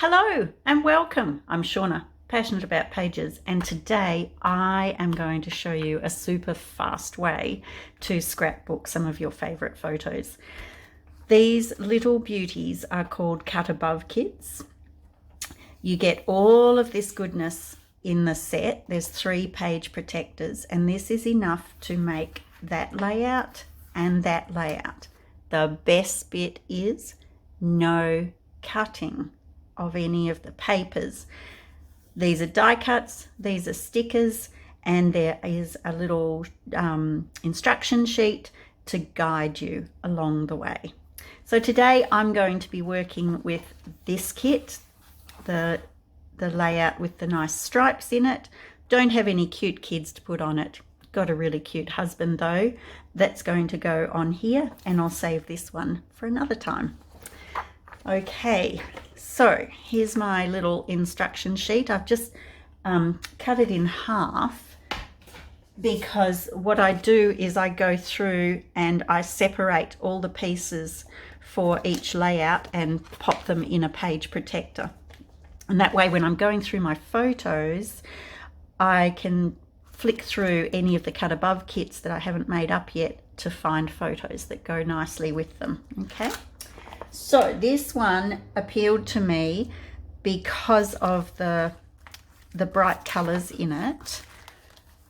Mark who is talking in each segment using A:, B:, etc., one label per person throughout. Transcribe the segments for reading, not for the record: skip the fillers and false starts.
A: Hello and welcome. I'm Shauna, passionate about pages, and today I am going to show you a super fast way to scrapbook some of your favorite photos. These little beauties are called Cut Above kits. You get all of this goodness in the set. There's 3 page protectors, and this is enough to make that layout and that layout. The best bit is no cutting of any of the papers. These are die cuts, these are stickers, and there is a little instruction sheet to guide you along the way. So today I'm going to be working with this kit, the layout with the nice stripes in it. Don't have any cute kids to put on it. Got a really cute husband though. That's going to go on here, and I'll save this one for another time. Okay, so here's my little instruction sheet. I've just cut it in half because what I do is I go through and I separate all the pieces for each layout and pop them in a page protector. And that way when I'm going through my photos, I can flick through any of the cut above kits that I haven't made up yet to find photos that go nicely with them, okay? So this one appealed to me because of the bright colors in it.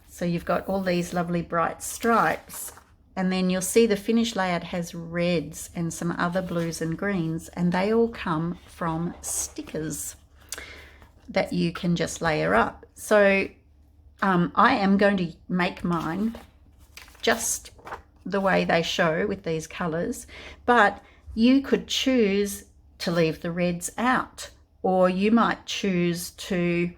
A: So you've got all these lovely bright stripes, and then you'll see the finished layout has reds and some other blues and greens, and they all come from stickers that you can just layer up. So I am going to make mine just the way they show with these colors, but you could choose to leave the reds out, or you might choose to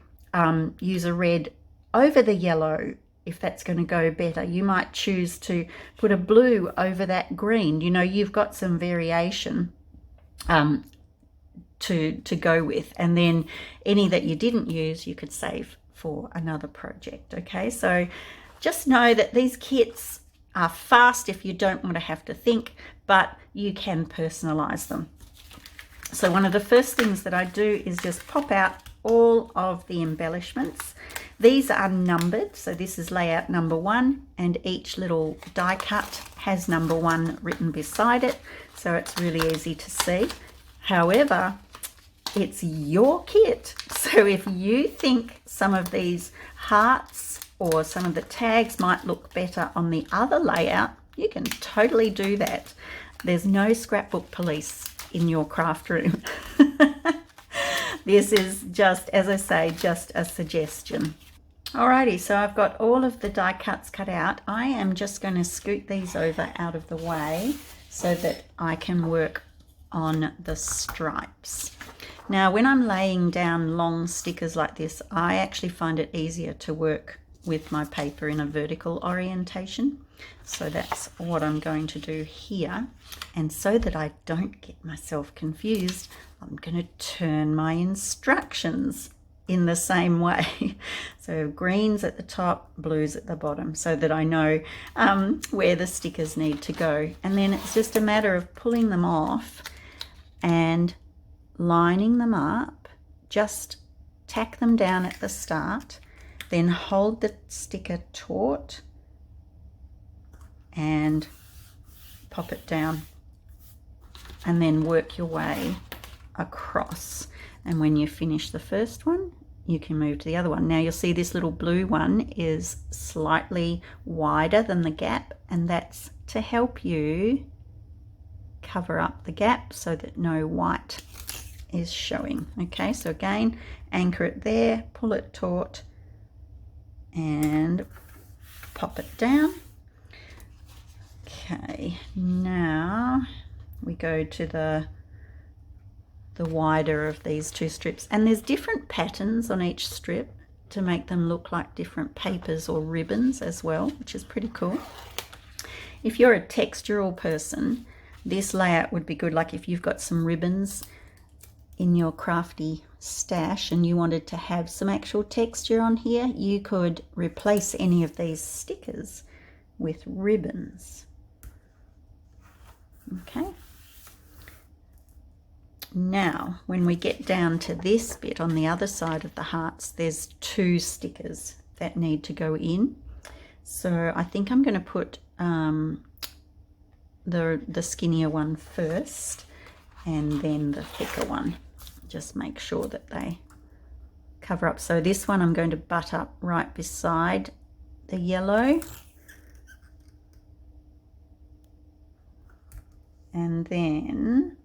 A: use a red over the yellow if that's going to go better. You might choose to put a blue over that green. You know, you've got some variation to go with, and then any that you didn't use you could save for another project. Okay, so just know that these kits are fast if you don't want to have to think, but you can personalize them. So one of the first things that I do is just pop out all of the embellishments. These are numbered, so this is layout number 1, and each little die cut has number 1 written beside it, so it's really easy to see. However, it's your kit, so if you think some of these hearts or some of the tags might look better on the other layout, you can totally do that. There's no scrapbook police in your craft room. This is just, as I say, just a suggestion. Alrighty, so I've got all of the die cuts cut out. I am just going to scoot these over out of the way so that I can work on the stripes. Now, when I'm laying down long stickers like this, I actually find it easier to work with my paper in a vertical orientation. So that's what I'm going to do here. And so that I don't get myself confused, I'm going to turn my instructions in the same way. So greens at the top, blues at the bottom, so that I know where the stickers need to go. And then it's just a matter of pulling them off and lining them up. Just tack them down at the start, then hold the sticker taut and pop it down, and then work your way across. And when you finish the first one, you can move to the other one. Now you'll see this little blue one is slightly wider than the gap, and that's to help you cover up the gap so that no white is showing. Okay, so again, anchor it there, pull it taut, and pop it down. Okay, now we go to the wider of these 2 strips, and there's different patterns on each strip to make them look like different papers or ribbons as well, which is pretty cool. If you're a textural person, this layout would be good. Like if you've got some ribbons in your crafty stash and you wanted to have some actual texture on here, you could replace any of these stickers with ribbons. Okay, Now, when we get down to this bit on the other side of the hearts, there's 2 stickers that need to go in. So I think I'm going to put the skinnier one first and then the thicker one. Just make sure that they cover up. So this one I'm going to butt up right beside the yellow. And then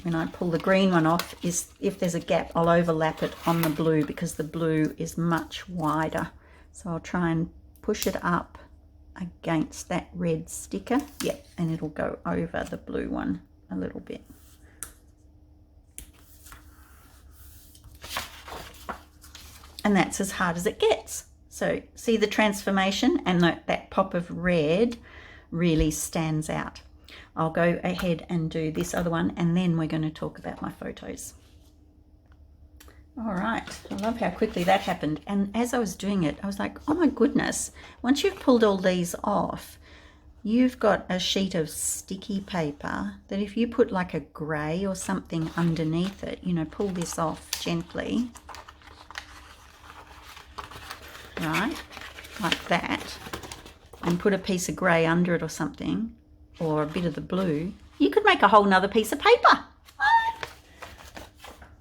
A: when I pull the green one off, if there's a gap, I'll overlap it on the blue because the blue is much wider. So I'll try and push it up against that red sticker. Yep, and it'll go over the blue one a little bit. And that's as hard as it gets. So see the transformation, and that pop of red really stands out. I'll go ahead and do this other one, and then we're going to talk about my photos. All right, I love how quickly that happened. And as I was doing it, I was like, oh my goodness, once you've pulled all these off, you've got a sheet of sticky paper that if you put like a grey or something underneath it, you know, pull this off gently, right, like that, and put a piece of grey under it or something, or a bit of the blue, you could make a whole nother piece of paper.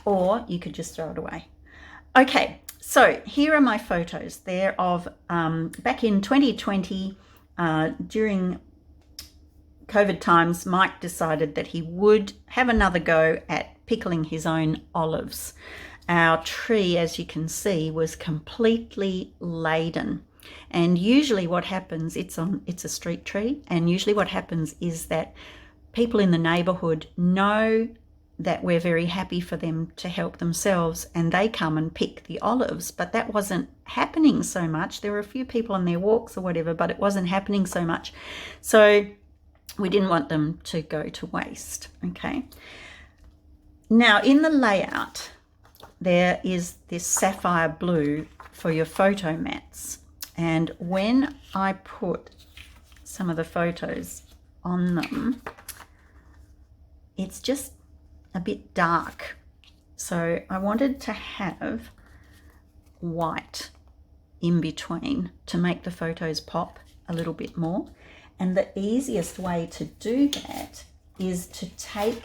A: Or you could just throw it away. Okay, so here are my photos. They're of back in 2020, during COVID times. Mike decided that he would have another go at pickling his own olives. Our tree, as you can see, was completely laden. And usually what happens, it's a street tree, and usually what happens is that people in the neighborhood know that we're very happy for them to help themselves, and they come and pick the olives. But that wasn't happening so much. There were a few people on their walks or whatever, but it wasn't happening so much. So we didn't want them to go to waste. Okay. Now in the layout, there is this sapphire blue for your photo mats. And when I put some of the photos on them, it's just a bit dark. So I wanted to have white in between to make the photos pop a little bit more. And the easiest way to do that is to take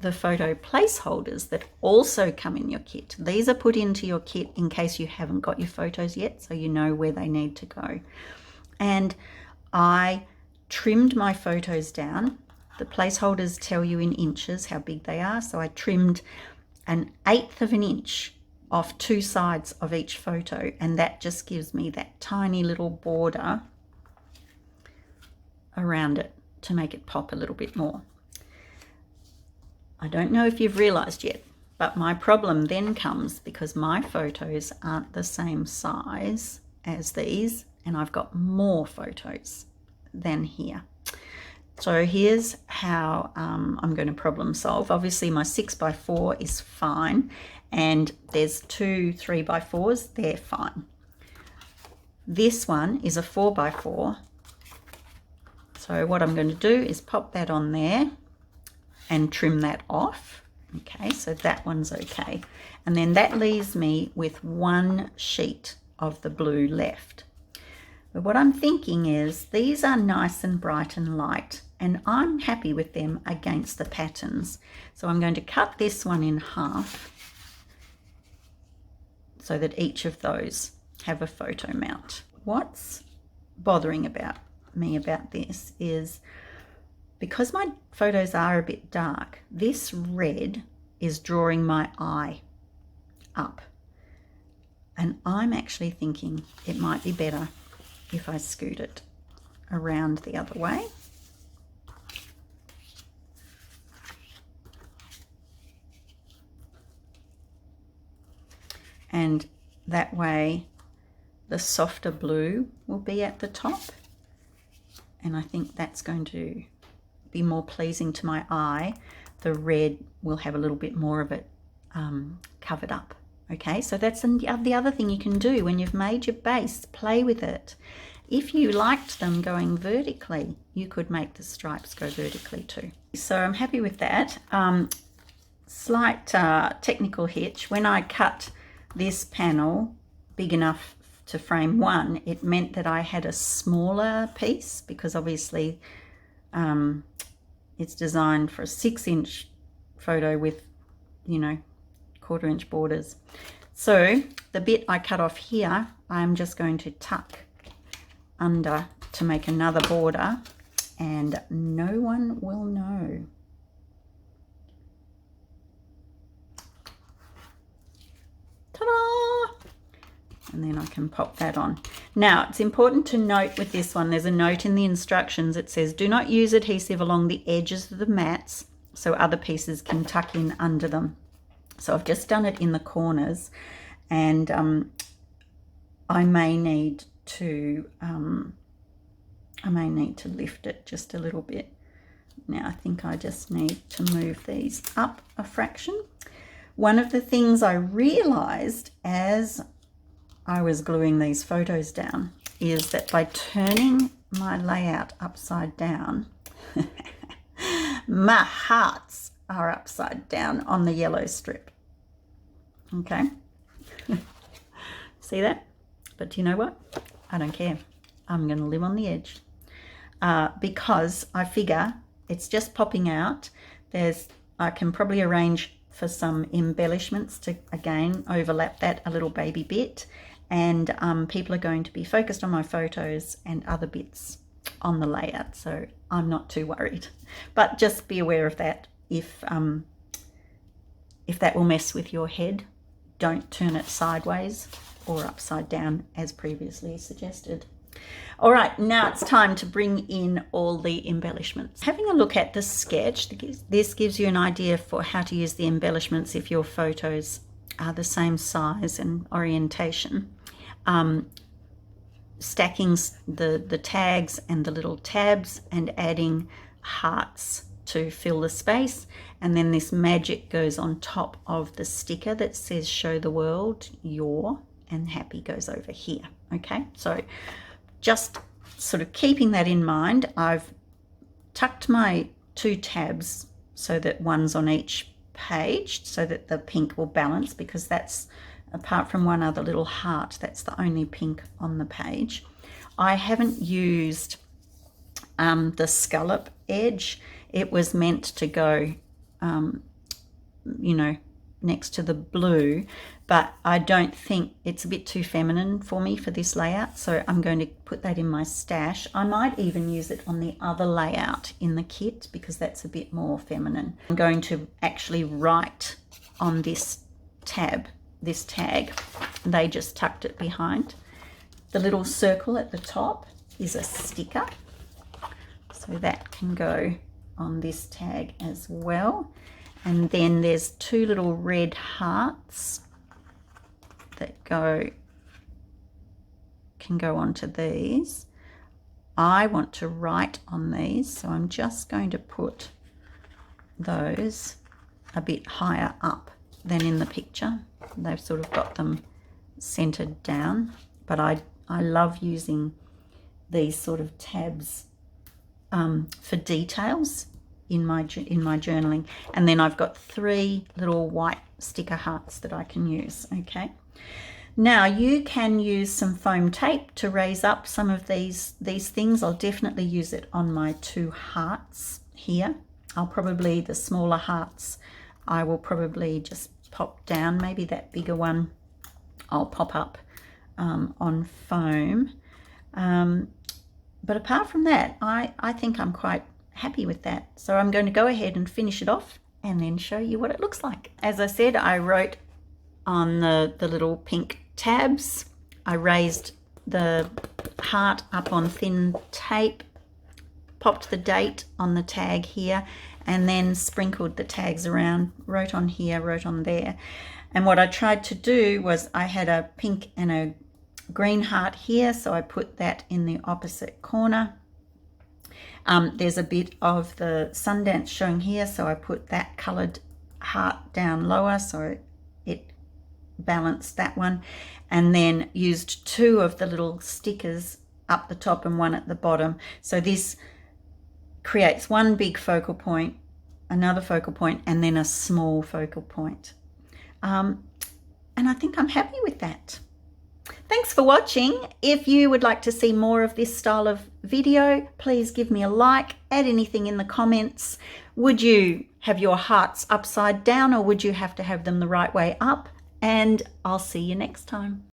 A: the photo placeholders that also come in your kit. These are put into your kit in case you haven't got your photos yet, so you know where they need to go. And I trimmed my photos down. The placeholders tell you in inches how big they are, so I trimmed 1/8 of an inch off 2 sides of each photo, and that just gives me that tiny little border around it to make it pop a little bit more. I don't know if you've realized yet, but my problem then comes because my photos aren't the same size as these, and I've got more photos than here. So here's how I'm going to problem solve. Obviously my 6x4 is fine, and there's 2 3x4s, they're fine. This one is a 4x4. So what I'm going to do is pop that on there and trim that off. Okay, so that one's okay. And then that leaves me with 1 sheet of the blue left. But what I'm thinking is these are nice and bright and light, and I'm happy with them against the patterns. So I'm going to cut this one in half so that each of those have a photo mount. What's bothering me about this is because my photos are a bit dark, this red is drawing my eye up. And I'm actually thinking it might be better if I scoot it around the other way. And that way the softer blue will be at the top. And I think that's going to be more pleasing to my eye. The red will have a little bit more of it covered up. Okay, so that's the other thing you can do when you've made your base. Play with it. if you liked them going vertically, you could make the stripes go vertically too. So I'm happy with that. Slight technical hitch. When I cut this panel big enough to frame one, it meant that I had a smaller piece, because obviously it's designed for a 6-inch photo with, you know, 1/4 inch borders. So the bit I cut off here, I'm just going to tuck under to make another border, and no one will know. Ta-da! And then I can pop that on. Now, it's important to note with this one, there's a note in the instructions. It says, do not use adhesive along the edges of the mats so other pieces can tuck in under them. So I've just done it in the corners, and I may need to lift it just a little bit. Now I think I just need to move these up a fraction. One of the things I realized as I was gluing these photos down is that by turning my layout upside down, my hearts are upside down on the yellow strip. Okay. See that? But you know what? I don't care. I'm going to live on the edge because I figure it's just popping out. I can probably arrange for some embellishments to again overlap that a little baby bit, and people are going to be focused on my photos and other bits on the layout, so I'm not too worried. But just be aware of that. If that will mess with your head, don't turn it sideways or upside down as previously suggested. All right, now it's time to bring in all the embellishments. Having a look at the sketch, this gives you an idea for how to use the embellishments if your photos are the same size and orientation. Stacking the tags and the little tabs and adding hearts to fill the space, and then this magic goes on top of the sticker that says show the world your, and happy goes over here. Okay, so just sort of keeping that in mind, I've tucked my 2 tabs so that one's on each page so that the pink will balance, because that's, apart from one other little heart, that's the only pink on the page. I haven't used the scallop edge. It was meant to go, you know, next to the blue, but I don't think it's a bit too feminine for me for this layout, so I'm going to put that in my stash. I might even use it on the other layout in the kit because that's a bit more feminine. I'm going to actually write on this tab, this tag. They just tucked it behind. The little circle at the top is a sticker, so that can go on this tag as well. And then there's 2 little red hearts that can go onto these. I want to write on these, so I'm just going to put those a bit higher up than in the picture. They've sort of got them centered down, but I love using these sort of tabs for details in my journaling. And then I've got 3 little white sticker hearts that I can use. Okay, now you can use some foam tape to raise up some of these things. I'll definitely use it on my 2 hearts here. I'll probably, the smaller hearts, I will probably just pop down. Maybe that bigger one I'll pop up on foam. But apart from that, I think I'm quite happy with that. So I'm going to go ahead and finish it off and then show you what it looks like. As I said, I wrote on the little pink tabs. I raised the heart up on thin tape, popped the date on the tag here, and then sprinkled the tags around, wrote on here, wrote on there. And what I tried to do was, I had a pink and a green heart here, so I put that in the opposite corner. There's a bit of the Sundance showing here, so I put that colored heart down lower so it balanced that one, and then used 2 of the little stickers up the top and one at the bottom. So this creates one big focal point, another focal point, and then a small focal point. And I think I'm happy with that. Thanks for watching. If you would like to see more of this style of video, please give me a like, add anything in the comments. Would you have your hearts upside down, or would you have to have them the right way up? And I'll see you next time.